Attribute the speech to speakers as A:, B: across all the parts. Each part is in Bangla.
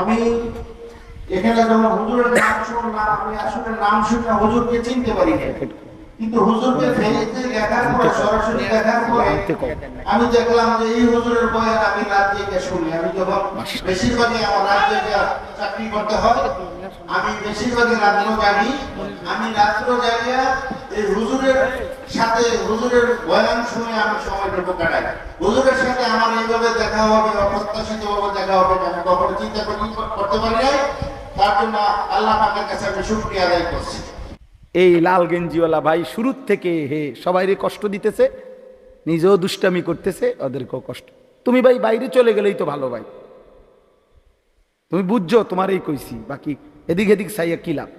A: আমি এখানে যখন হুজুরের নাম শুনলাম, আমি আসলে নাম শুনে হুজুরকে চিনতে পারি না, কিন্তু হুজুরকে ফেসে দেখার পরে, সরাসরি দেখার পরে আমি দেখলাম যে এই হুজুরের বয়ান আমি রাত জেগে শুনি। আমি যখন বেশিরভাগই আমার রাত জেগে চাকরি করতে হয়, আমি বেশিরভাগই রাত্র জাগি। আমি রাত্র জাগিয়া এই হুজুরের সাথে, হুজুরের বয়ান শুনে আমি সময়টুকু কাটাই। হুজুরের সাথে আমার এইভাবে দেখা হবে, অপ্রত্যাশিত ভাবে দেখা হবে, আমি কখনো চিন্তা করতে পারি নাই। তার জন্য আল্লাহ পাকের কাছে আমি শুকরিয়া আদায় করছি।
B: এই লাল গেঞ্জিওয়ালা ভাই শুরুর থেকে সবাইরে কষ্ট দিতেছে, নিজেও দুষ্টামি করতেছে, ওদেরকেও কষ্ট। তুমি ভাই বাইরে চলে গেলেই তো ভালো ভাই, তুমি বুঝছো, তোমারই কইছি, বাকি এদিক এদিক চাইয়া কি লাভ?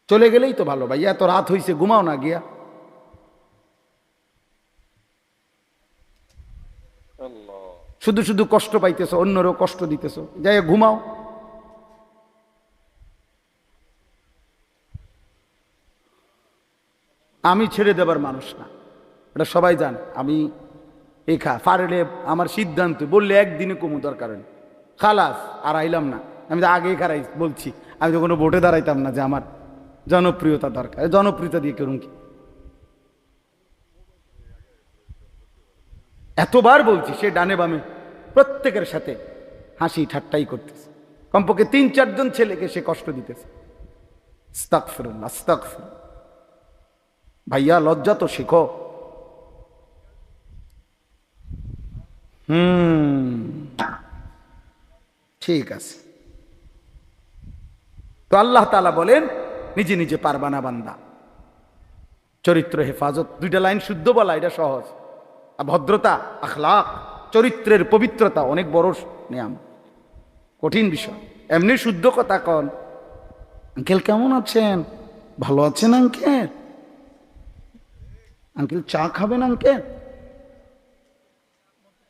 B: চলে গেলেই তো ভালো ভাই। এত রাত হইছে, ঘুমাও না গিয়া। শুধু শুধু কষ্ট পাইতেছো, অন্যরও কষ্ট দিতেছো, যাই ঘুমাও। আমি ছেড়ে দেবার মানুষ না, এটা সবাই জানে। আমি পারলে আমার সিদ্ধান্ত বললে একদিনে কমু, দরকার নেই, খালাস, আর আইলাম না। আমি তো আগেই খারাই বলছি, আমি তো কোনো ভোটে দাঁড়াইতাম না যে আমার জনপ্রিয়তা দরকার। জনপ্রিয়তা দিয়ে করুন কি? এতবার বলছি, সে ডানে বামে প্রত্যেকের সাথে হাসি ঠাট্টাই করতেছে, কমপক্ষে ৩-৪ জন ছেলেকে সে কষ্ট দিতেছে। আস্তাগফিরুল্লাহ, আস্তাগফিরুল্লাহ। ভাইয়া লজ্জা তো শেখো। ঠিক আছে। তো আল্লাহ তাআলা বলেন, নিজে নিজে পারবা না বান্দা। চরিত্র হেফাজত, 2টা লাইন শুদ্ধ বলা এটা সহজ, আর ভদ্রতা, আখলাক, চরিত্রের পবিত্রতা অনেক বড় নিয়ম, কঠিন বিষয়। এমনি শুদ্ধ কথা কন, আঙ্কেল কেমন আছেন? ভালো আছেন আঙ্কেল? আঙ্কেল চা খাবেন আঙ্কেল?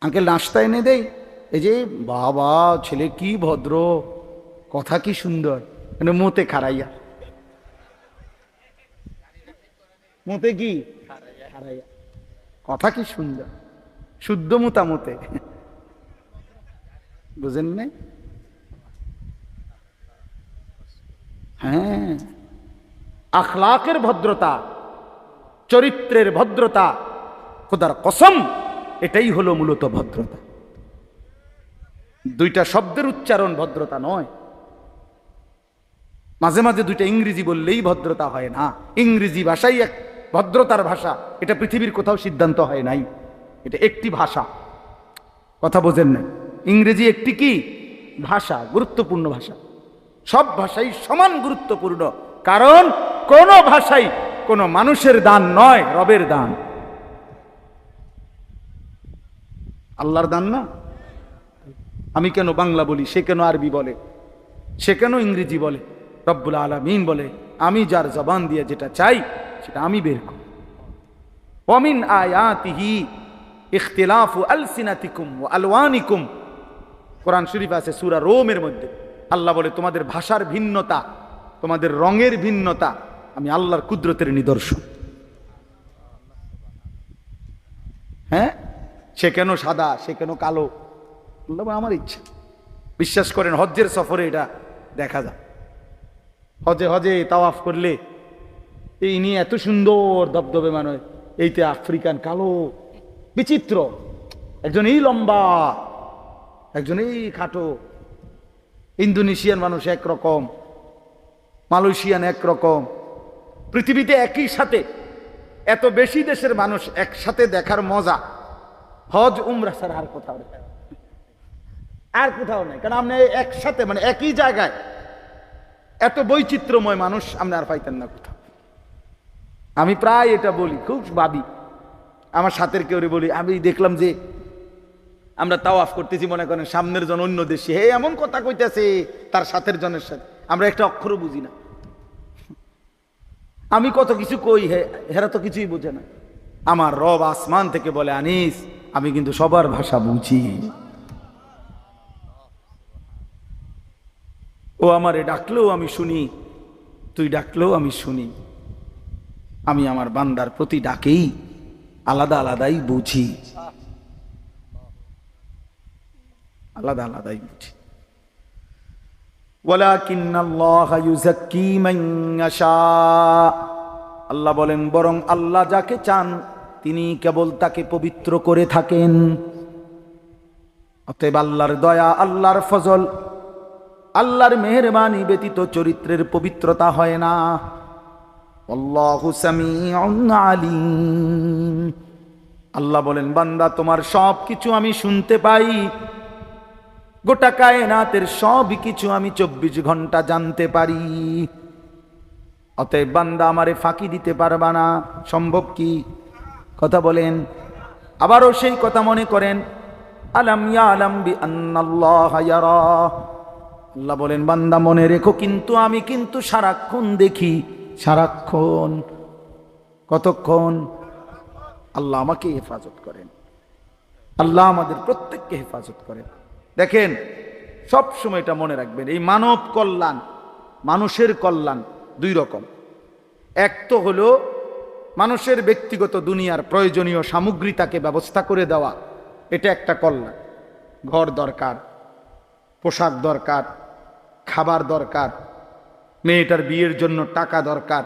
B: আঙ্কেল নাস্তা এনে দেই? এই যে বাবা, ছেলে কি ভদ্র, কথা কি সুন্দর, মানে মোতে খারাইয়া, মোতে কি খারাইয়া, কথা কি সুন্দর, শুদ্ধ মোতামতে, বুঝেন নাই? হ্যাঁ, আখলাকের ভদ্রতা, চরিত্রের ভদ্রতা, খোদার কসম, এটাই হলো মূলত ভদ্রতা। 2টা শব্দের উচ্চারণ ভদ্রতা নয়। মাঝে মাঝে 2টা ইংরেজি বললেই ভদ্রতা হয় না। ইংরেজি ভাষাই এক ভদ্রতার ভাষা, এটা পৃথিবীর কোথাও সিদ্ধান্ত হয় নাই। এটা একটি ভাষা, কথা বোঝেন না? ইংরেজি একটি কি ভাষা, গুরুত্বপূর্ণ ভাষা। সব ভাষাই সমান গুরুত্বপূর্ণ, কারণ কোন ভাষাই কোন মানুষের দান নয়, রবের দান, আল্লাহর দান না। আমি কেন বাংলা বলি, সে কেন আরবি বলে, সে কেন ইংরেজি বলে, রব্বুল আলামিন বলে আমি যার জবান দিয়ে যেটা চাই সেটা আমি বের করি। ওয়ামিন আয়াতিহি ইখতিলাফু আলসিনাতিকুম ওয়া আলওয়ানিকুম, কোরআন শরীফ আছে সূরা রোমের মধ্যে। আল্লাহ বলে তোমাদের ভাষার ভিন্নতা, তোমাদের রঙের ভিন্নতা আমি আল্লাহর কুদরতের নিদর্শন। হ্যাঁ, সে কেন সাদা, সে কেন কালো, আল্লাহ আমার ইচ্ছা। বিশ্বাস করেন, হজ্জের সফরে এটা দেখা যায়। হজে তাওয়াফ করলে এই নিয়ে এত সুন্দর দবদবে মানুষ, এইতে আফ্রিকান কালো বিচিত্র, একজন এই লম্বা, একজন এই খাটো, ইন্দোনেশিয়ান মানুষ একরকম, মালয়েশিয়ান একরকম। পৃথিবীতে একই সাথে এত বেশি দেশের মানুষ একসাথে দেখার মজা হজ উমরা ছাড়া আর কোথাও নেই, আর কোথাও নেই। কারণ আপনি একসাথে, মানে একই জায়গায় এত বৈচিত্র্যময় মানুষ আপনি আর পাইতেন না কোথাও। আমি প্রায় এটা বলি, খুব ভাবি, আমার সাথের কেউ বলি, আমি দেখলাম যে আমরা তাওয়াফ করতেছি, মনে করেন সামনের জন অন্য দেশে, হে এমন কথা কইতেছে তার সাথের জনের সাথে, আমরা একটা অক্ষরও বুঝি না। আমি কত কিছু কই, হেরা তো কিছুই বোঝে না। আমার রব আসমান থেকে বলে, আনিস আমি কিন্তু সবার ভাষা বুঝি। ও আমারে ডাকলেও আমি শুনি, তুই ডাকলেও আমি শুনি। আমি আমার বান্দার প্রতি ডাকেই আলাদা আলাদাই বুঝি, আলাদা আলাদাই বুঝি। ওয়ালাকিন্নাল্লাহা ইউযাক্কি মান ইয়াশা, আল্লাহ বলেন বরং আল্লাহ যাকে চান তিনি কেবল তাকে পবিত্র করে থাকেন। অতএব আল্লাহর দয়া, আল্লাহর ফজল, আল্লাহর মেহেরবানি ব্যতীত চরিত্রের পবিত্রতা হয় না। আল্লাহু সামিউন আলিম, আল্লাহ বলেন বান্দা তোমার সব কিছু আমি শুনতে পাই, গোটা কায়নাতের সব কিছু আমি 24 ঘন্টা জানতে পারি। অতএব বান্দা আমারে ফাঁকি দিতে পারবা না, সম্ভব কি? কথা বলেন। আবারও সেই কথা মনে করেন, আলাম ইয়ালাম বিআন্নাল্লাহা ইয়ারা, আল্লাহ বলেন বান্দা মনে রেখো কিন্তু আমি কিন্তু সারাক্ষণ দেখি, সারাক্ষণ। কতক্ষণ? আল্লাহ আমাকে হেফাজত করেন, আল্লাহ আমাদের প্রত্যেককে হেফাজত করেন। দেখেন সব সময় এটা মনে রাখবেন, এই মানব কল্যাণ, মানুষের কল্যাণ দুই রকম। এক তো হলো মানুষের ব্যক্তিগত দুনিয়ার প্রয়োজনীয় সামগ্রী তাকে ব্যবস্থা করে দেওয়া, এটা একটা কল্যাণ। ঘর দরকার, পোশাক দরকার, খাবার দরকার, মেয়েটার বিয়ের জন্য টাকা দরকার,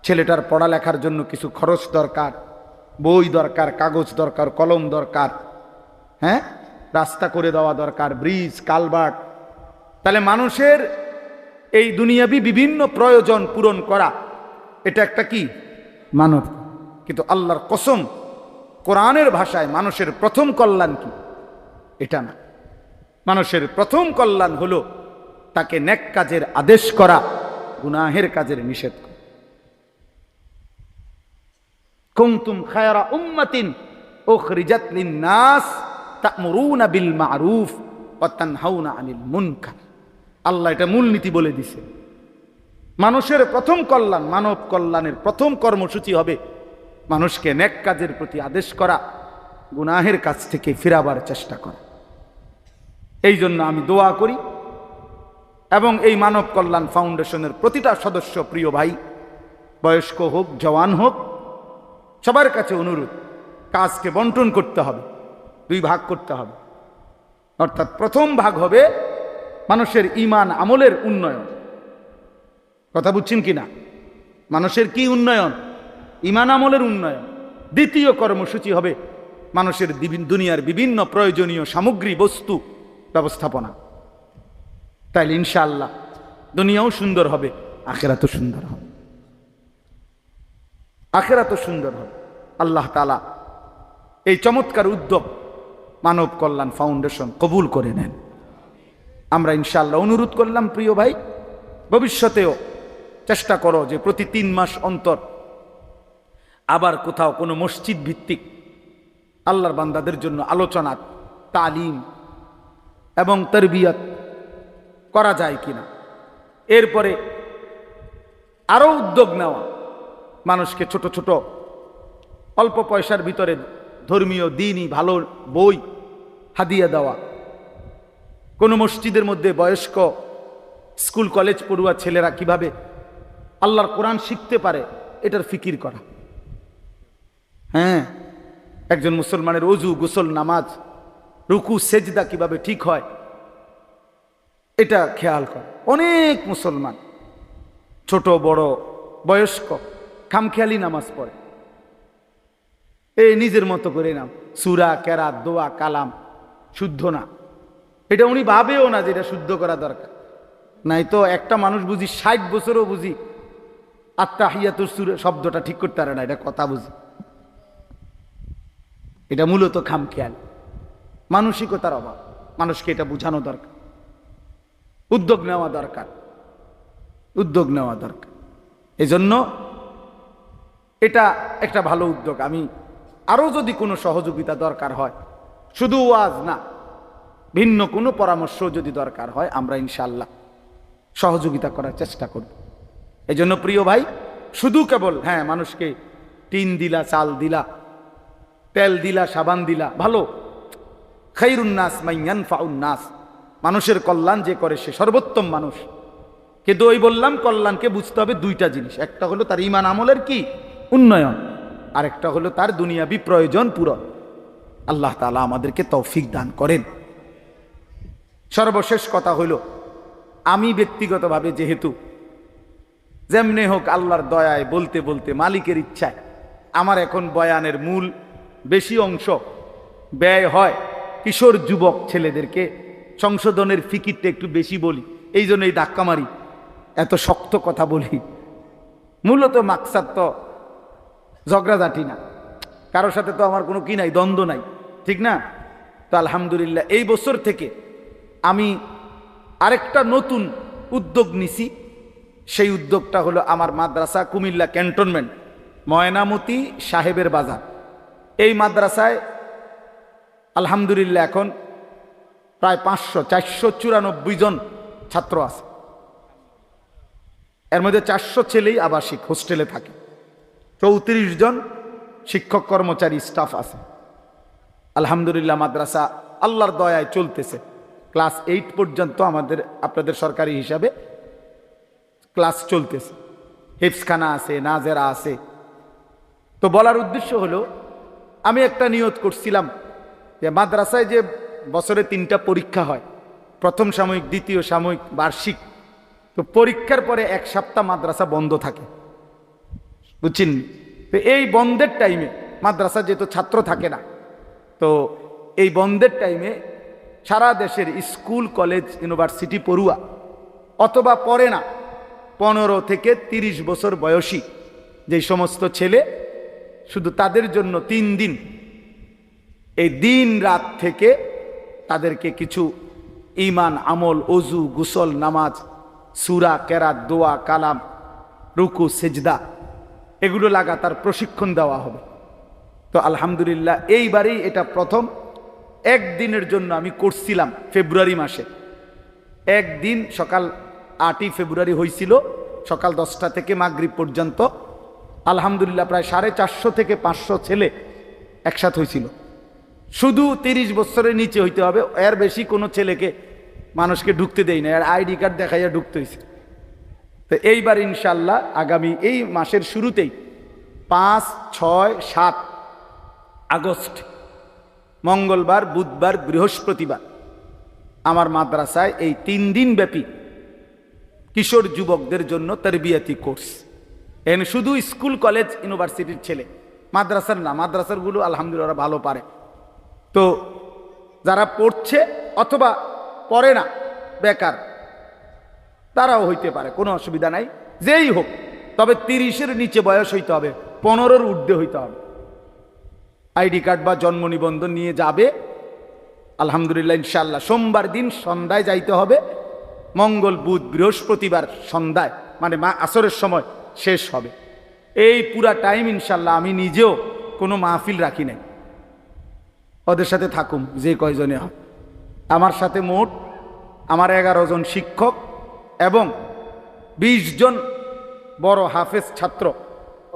B: ছেলেটার পড়ালেখার জন্য কিছু খরচ দরকার, বই দরকার, কাগজ দরকার, কলম দরকার, হ্যাঁ, রাস্তা করে দেওয়া দরকার, ব্রিজ, কালভার্ট। তাহলে মানুষের এই দুনিয়াবি বিভিন্ন প্রয়োজন পূরণ করা, এটা একটা কি? মানব। কিন্তু আল্লাহর কসম, কোরআনের ভাষায় মানুষের প্রথম কল্যাণ কি? এটা না। মানুষের প্রথম কল্যাণ হলো তাকে নেক কাজের আদেশ করা, গুনাহের কাজের নিষেধ করা। কুনতুম খায়রা উম্মাতিন উখরিজাত লিন-নাস তা'মুরুনা বিল মা'রুফ ওয়া তানহাউনা আনিল মুনকার। আল্লাহ এটা মূলনীতি বলে দিছে। মানুষের প্রথম কল্যাণ, মানব কল্যাণের প্রথম কর্মসূচি হবে মানুষকে নেক কাজের প্রতি আদেশ করা, গুনাহের কাছ থেকে ফিরাবার চেষ্টা করা। এই জন্য আমি দোয়া করি এবং এই মানব কল্যাণ ফাউন্ডেশনের প্রতিটা সদস্য, প্রিয় ভাই, বয়স্ক হোক, জওয়ান হোক, সবার কাছে অনুরোধ, কাজকে বন্টন করতে হবে, দুই ভাগ করতে হবে। অর্থাৎ প্রথম ভাগ হবে মানুষের ঈমান আমলের উন্নয়ন। কথা বুঝছেন কিনা? মানুষের কি উন্নয়ন? ঈমান আমলের উন্নয়ন। দ্বিতীয় কর্মসূচি হবে মানুষের দুনিয়ার বিভিন্ন প্রয়োজনীয় সামগ্রী, বস্তু ব্যবস্থাপনা। তাইলে ইনশাআল্লাহ দুনিয়াও সুন্দর হবে, আখিরাতও সুন্দর হবে, আখিরাতও সুন্দর হবে। আল্লাহ তাআলা এই চমৎকার উদ্যোগ মানব কল্যাণ ফাউন্ডেশন কবুল করে নেন। আমরা ইনশাআল্লাহ অনুরোধ করলাম, প্রিয় ভাই, ভবিষ্যতেও চেষ্টা করো যে প্রতি 3 মাস অন্তর আবার কোথাও কোনো মসজিদ ভিত্তিক আল্লাহর বান্দাদের জন্য আলোচনা, তালিম এবং তারবিয়ত করা যায় কিনা। এরপরে আরো উদ্যোগ নেওয়া, মানুষকে ছোট ছোট অল্প পয়সার ভিতরে ধর্মীয়, দ্বীনি ভালো বই হাদিয়া দেওয়া। কোনো মসজিদের মধ্যে বয়স্ক স্কুল কলেজ পড়ুয়া ছেলেরা কিভাবে আল্লাহর কোরআন শিখতে পারে, এটার ফিকির করা। হ্যাঁ, একজন মুসলমানের ওযু, গোসল, নামাজ, রুকু, সেজদা কিভাবে ঠিক হয়, এটা খেয়াল কর। অনেক মুসলমান ছোট বড় বয়স্ক খামখেয়ালি নামাজ পড়ে, এই নিজের মতো করে নাম, সূরা, কেরাত, দোয়া, কালাম শুদ্ধ না। এটা উনি ভাবেও না যে এটা শুদ্ধ করা দরকার। নাই তো একটা মানুষ বুঝি 60 বছরও বুঝি আত্তাহিয়াতুস সূরা শব্দটা ঠিক করতে পারে না, এটা কথা বুঝি। এটা মূলত খামখেয়াল, মানসিকতার অভাব। মানুষকে এটা বোঝানো দরকার, উদ্যোগ নেওয়া দরকার, উদ্যোগ নেওয়া দরকার। এজন্য এটা একটা ভালো উদ্যোগ। আমি আরো যদি কোনো সহযোগিতা দরকার হয়, শুধু ওয়াজ না, ভিন্ন কোনো পরামর্শ যদি দরকার হয়, আমরা ইনশাআল্লাহ সহযোগিতা করার চেষ্টা করব। এজন্য প্রিয় ভাই, শুধু কেবল হ্যাঁ মানুষকে টিন দিলা, চাল দিলা, তেল দিলা, সাবান দিলা, ভালো। খায়রুন নাস মান ইয়ানফাউন নাস, মানুষের কল্যাণ যে করে সে সর্বোত্তম মানুষ। কিন্তু ওই বললাম, কল্যাণকে বুঝতে হবে দুইটা জিনিস, একটা হলো তার ঈমান আমলের কি উন্নয়ন, আর একটা হলো তার দুনিয়াবি প্রয়োজন পূরণ। আল্লাহ তাআলা আমাদেরকে তৌফিক দান করেন। সর্বশেষ কথা হইল, আমি ব্যক্তিগতভাবে যেহেতু যেমনি হোক আল্লাহর দয়ায় বলতে বলতে মালিকের ইচ্ছায় আমার এখন বয়ানের মূল বেশি অংশ ব্যয় হয় কিশোর যুবক ছেলেদেরকে সংশোধনের ফিকিরটা একটু বেশি বলি, এই জন্য এই ধাক্কা মারি, এত শক্ত কথা বলি। মূলত মাকসাদ তো ঝগড়াঝাটি না, কারোর সাথে তো আমার কোনো কি নাই, দ্বন্দ্ব নাই, ঠিক না? তো আলহামদুলিল্লাহ এই বছর থেকে আমি আরেকটা নতুন উদ্যোগ নিছি। সেই উদ্যোগটা হলো আমার মাদ্রাসা কুমিল্লা ক্যান্টনমেন্ট ময়নামতি সাহেবের বাজার, এই মাদ্রাসায় আলহামদুলিল্লাহ এখন প্রায় 494 জন ছাত্র আছে। এর মধ্যে 400 ছেলেই আবাসিক হোস্টেলে থাকে, 34 জন শিক্ষক কর্মচারী স্টাফ আছে। আলহামদুলিল্লাহ মাদ্রাসা আল্লাহর দয়ায় চলতেছে। ক্লাস 8 পর্যন্ত আমাদের আপনাদের সরকারি হিসাবে ক্লাস চলতেছে, হিফজখানা আছে, নাজেরা আছে। তো বলার উদ্দেশ্য হলো আমি একটা নিয়ত করছিলাম যে মাদ্রাসায় যে বছরে 3টা পরীক্ষা হয়, প্রথম সাময়িক, দ্বিতীয় সাময়িক, বার্ষিক। তো পরীক্ষার পরে 1 সপ্তাহ মাদ্রাসা বন্ধ থাকে, বুঝছেন? তো এই বন্ধের টাইমে মাদ্রাসা যেহেতু ছাত্র থাকে না, তো এই বন্ধের টাইমে সারা দেশের স্কুল কলেজ ইউনিভার্সিটি পড়ুয়া অথবা পড়ে না 15 থেকে 30 বছর বয়সী যে সমস্ত ছেলে, শুধু তাদের জন্য 3 দিন এই দিন রাত থেকে তাদেরকে কিছু ঈমান, আমল, ওযু, গোসল, নামাজ, সূরা, কেরাত, দোয়া, কালাম, রুকু, সিজদা এগুলো লাগাতার প্রশিক্ষণ দেওয়া হবে। তো আলহামদুলিল্লাহ এইবারেই এটা প্রথম একদিনের জন্য আমি করছিলাম ফেব্রুয়ারি মাসে। একদিন সকাল 8ই ফেব্রুয়ারি হয়েছিল, সকাল 10টা থেকে মাগরিব পর্যন্ত। আলহামদুলিল্লাহ প্রায় 450 থেকে 500 ছেলে একসাথে হয়েছিল। শুধু 30 বছরের নিচে হইতে হবে, এর বেশি কোনো ছেলেকে মানুষকে ঢুকতে দেয় না, এর আইডি কার্ড দেখাইয়া ঢুকতে হয়েছে। তো এইবার ইনশাল্লাহ আগামী এই মাসের শুরুতেই 5, 6, 7 আগস্ট মঙ্গলবার, বুধবার, বৃহস্পতিবার আমার মাদ্রাসায় এই 3 দিন ব্যাপী কিশোর যুবকদের জন্য তারবিয়াতি কোর্স। এখানে শুধু স্কুল কলেজ ইউনিভার্সিটির ছেলে, মাদ্রাসার না। মাদ্রাসারগুলো আলহামদুলিল্লাহ ওরা ভালো পারে। তো যারা পড়ছে অথবা পড়ে না, বেকার, তারাও হইতে পারে, কোনো অসুবিধা নাই, যেই হোক। তবে 30-এর নিচে বয়স হইতে হবে, 15-র ঊর্ধ্বে হইতে হবে। আইডি কার্ড বা জন্ম নিবন্ধন নিয়ে যাবে। আলহামদুলিল্লাহ ইনশাআল্লাহ সোমবার দিন সন্ধ্যায় যাইতে হবে, মঙ্গল, বুধ, বৃহস্পতিবার সন্ধ্যায় মানে আসরের সময় শেষ হবে। এই পুরা টাইম ইনশাআল্লাহ আমি নিজেও কোনো মাহফিল রাখি নাই, ওদের সাথে থাকুম যে কয়জনে হয়। আমার সাথে মোট আমার 11 জন শিক্ষক এবং 20 জন বড় হাফেজ ছাত্র,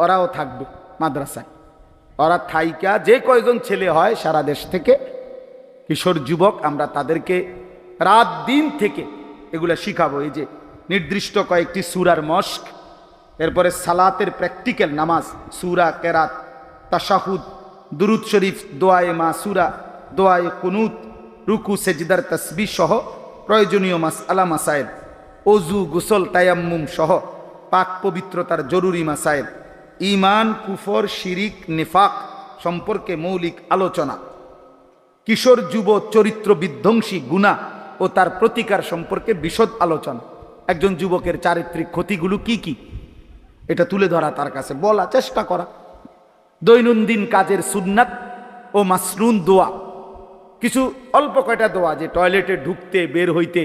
B: ওরাও থাকবে মাদ্রাসায়। ওরা থাইকা যে কয়জন ছেলে হয় সারা দেশ থেকে কিশোর যুবক, আমরা তাদেরকে রাত দিন থেকে এগুলা শিখাবো। এই যে নির্দিষ্ট কয়েকটি সূরার মশক, এরপরে সালাতের প্র্যাকটিক্যাল নামাজ, সূরা, কেরাত, তাশাহুদ, দুরুদ শরীফ, দোয়ায়ে মাসুরা, দোয়ায়ে কুনুত, রুকু, সেজদার তাসবিহ সহ প্রয়োজনীয় মাসআলা মাসাইল, ওযু, গোসল, তায়াম্মুম সহ পাক পবিত্রতার জরুরি মাসাইল, ঈমান, কুফর, শিরিক, নিফাক সম্পর্কে মৌলিক আলোচনা, কিশোর যুব চরিত্র বিধ্বংসী গুনাহ ও তার প্রতিকার সম্পর্কে বিশদ আলোচনা। একজন যুবকের চারিত্রিক ক্ষতিগুলো কি কি এটা তুলে ধরা, তার কাছে বলা, চেষ্টা করা। দৈনন্দিন কাজের সুন্নাত ও মাসনুন দোয়া, কিছু অল্প কয়টা দোয়া, যে টয়লেটে ঢুকতে, বের হইতে,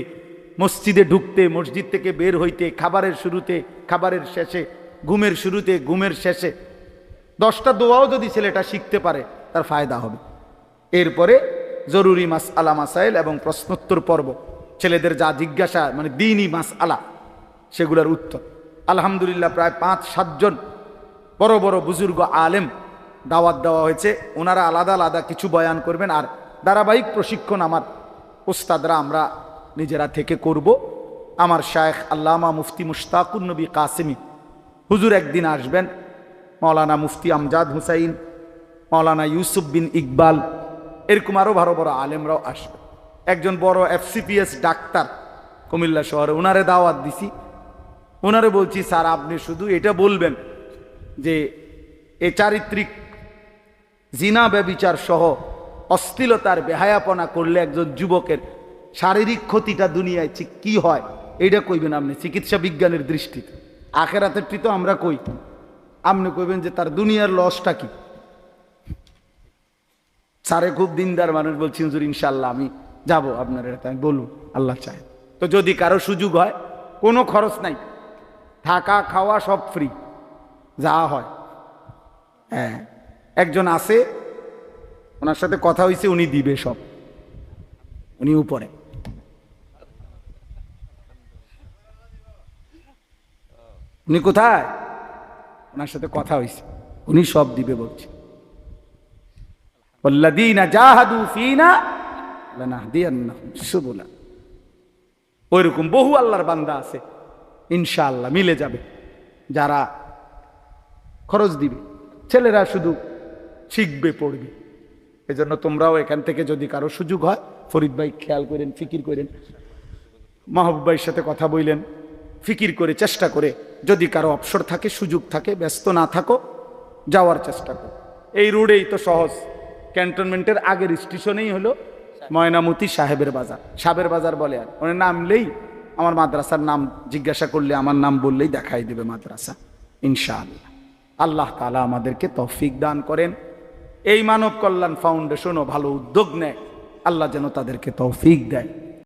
B: মসজিদে ঢুকতে, মসজিদ থেকে বের হইতে, খাবারের শুরুতে, খাবারের শেষে, ঘুমের শুরুতে, ঘুমের শেষে, 10টা দোয়াও যদি ছেলেটা শিখতে পারে তার ফায়দা হবে। এরপরে জরুরি মাসআলা মাসাইল এবং প্রশ্নোত্তর পর্ব, ছেলেদের যা জিজ্ঞাসা মানে দ্বীনি মাসআলা সেগুলোর উত্তর। আলহামদুলিল্লাহ প্রায় 5-7 জন বড় বড় বুজুর্গ আলেম দাওয়াত দেওয়া হয়েছে। ওনারা আলাদা আলাদা কিছু বয়ান করবেন, আর ধারাবাহিক প্রশিক্ষণ আমার উস্তাদরা আমরা নিজেরা থেকে করব। আমার শায়েখ আল্লামা মুফতি মুশতাকুন নবী কাসেমি হুজুর একদিন আসবেন, মাওলানা মুফতি আমজাদ হুসাইন, মাওলানা ইউসুফ বিন ইকবাল, এরকম আরও বড় বড় আলেমরাও আসবে। একজন বড় FCPS ডাক্তার কুমিল্লা শহরে, ওনারে দাওয়াত দিছি। ওনারে বলছি স্যার আপনি শুধু এটা বলবেন যে এ চারিত্রিক জিনা ব্যভিচার সহ অশ্লীলতার বেহায়াপনা করলে একজন যুবকের শারীরিক ক্ষতিটা দুনিয়ায় ঠিক কি হয় এইটা কইবেন আপনি চিকিৎসা বিজ্ঞানের দৃষ্টিতে। আখেরাতের তো আমরা কই, আপনি কইবেন যে তার দুনিয়ার লসটা কি। স্যারে খুব দিনদার মানুষ, বলছি হুজুর ইনশাল্লাহ আমি যাব আপনার, এটা আমি বলুন আল্লাহ চায় তো। যদি কারো সুযোগ হয়, কোনো খরচ নাই, থাকা খাওয়া সব ফ্রি, যা হয়। হ্যাঁ, একজন আছে, ওনার সাথে কথা হয়েছে, উনি দিবে সব, উনি উপরে। উনি কোথায়? ওনার সাথে কথা হয়েছে, উনি সব দিবে বলছে। ওয়াল্লাযীনা জাহাদু ফীনা লানাহদিয়ান্নাহুম সুবুলা। ওইরকম বহু আল্লাহর বান্দা আছে, ইনশাআল্লাহ মিলে যাবে, যারা খরচ দিবে, ছেলেরা শুধু শিখবে পড়বে। এজন্য তোমরাও এখান থেকে যদি কারো সুযোগ হয়, ফরিদ ভাই খেয়াল করেন, ফিকির করেন, মাহবুব ভাইয়ের সাথে কথা বললেন, ফিকির করে চেষ্টা করে যদি কারো অবসর থাকে, সুযোগ থাকে, ব্যস্ত না থাকো, যাওয়ার চেষ্টা করো। এই রোডেই তো সহজ, ক্যান্টনমেন্টের আগের স্টেশনেই হলো ময়নামতি সাহেবের বাজার, সাবের বাজার বলে। আর ওখানে নামলেই আমার মাদ্রাসার নাম জিজ্ঞাসা করলে আমার নাম বললেই দেখাই দেবে মাদ্রাসা, ইনশাআল্লাহ। আল্লাহ তাআলা আমাদেরকে তৌফিক দান করেন। এই মানব কল্যাণ ফাউন্ডেশনও ভালো উদ্যোগ নেয়, আল্লাহ যেন তাদেরকে তৌফিক দেয়।